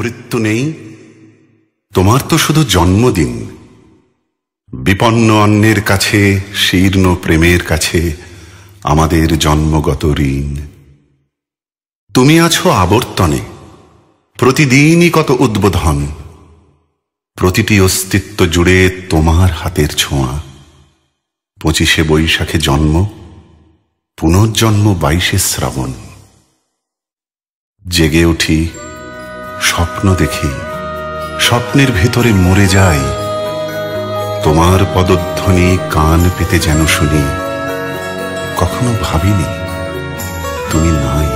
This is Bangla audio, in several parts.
মৃত্যু নেই, তোমার তো শুধু জন্মদিন। বিপন্ন অন্যের কাছে, শীর্ণ প্রেমের কাছে আমাদের জন্মগত ঋণ। তুমি আছো আবর্তনে, প্রতিদিনই কত উদ্বোধন, প্রতিটি অস্তিত্ব জুড়ে তোমার হাতের ছোঁয়া। 25শে বৈশাখে জন্ম, পুনর্জন্ম 22শে শ্রাবণ। জেগে উঠি, স্বপ্ন দেখি, স্বপ্নের ভেতরে মরে যাই। তোমার পদধ্বনি কান পেতে যেন শুনি, কখনো ভাবিনি তুমি নাই।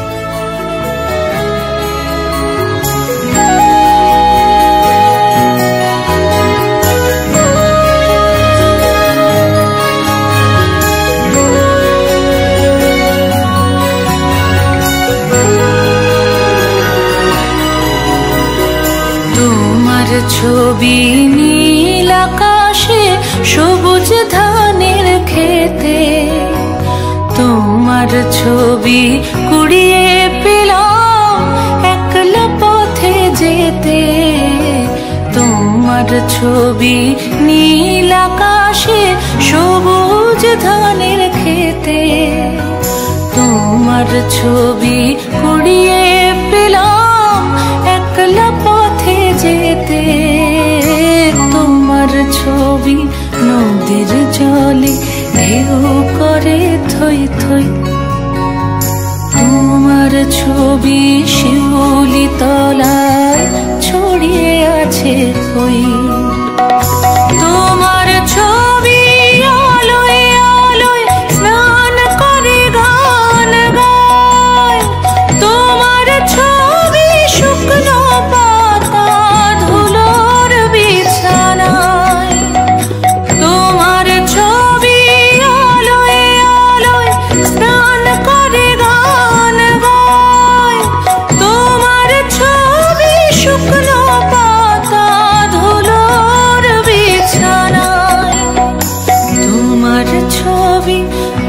ছবি নীল আকাশে, সবুজ ধানের খেতে, তোমার ছবি কুড়িয়ে পেলাম একলা পথে যেতে। তোমার ছবি নীল আকাশে, সবুজ ধানের খেতে, তোমার ছবি কুড়িয়ে পেলাম একলা পথে যেতে। তোমার ছবি নদীর জলে ঢেউ করে থই থই, তোমার ছবি শিউলি তলায় ছড়িয়ে আছে কই। তোমার ছবি আলোয় আলোয় স্নান করে গান গায়, তোমার ছবি শুকনো পাতা ধুলোর বিছানায়। তোমার ছবি আলোয় আলোয় স্নান করে গান গায়, তোমার ছবি শুকনো পাতা ধুলোর বিছানায়। তোমার ছবি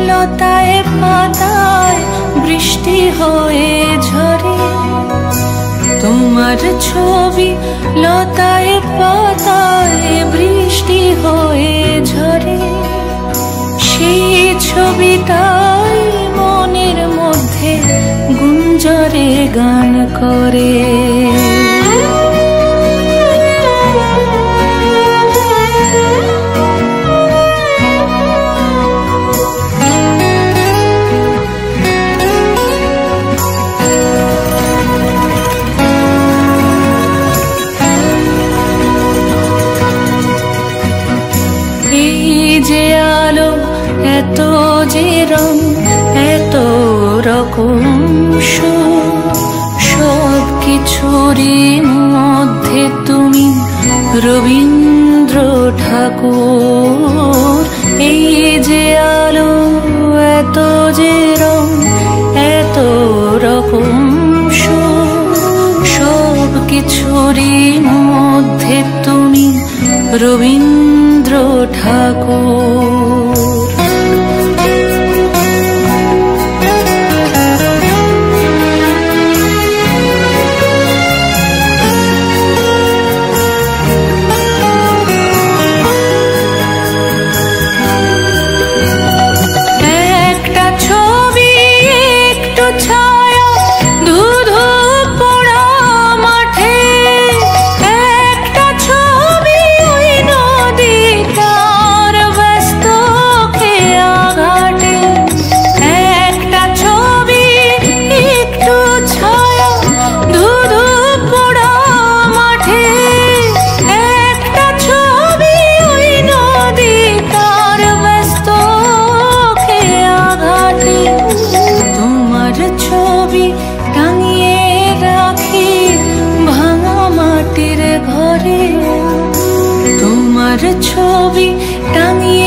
লতায় পাতায় বৃষ্টি হয়ে ঝরে, তোমার ছবি লতায় পাতায় বৃষ্টি হয়ে ঝরে। সেই ছবিটাই মনের মধ্যে গুঞ্জরে গান করে। যে আলো, এত যে রং, এত রকম সব কিছুরই মধ্যে তুমি রবীন্দ্র ঠাকুর। এই যে আলো, এত যে রং, এত রকম সব কিছুরই মধ্যে তুমি রবীন্দ্র ঠাকুর। ছবি টাঙিয়ে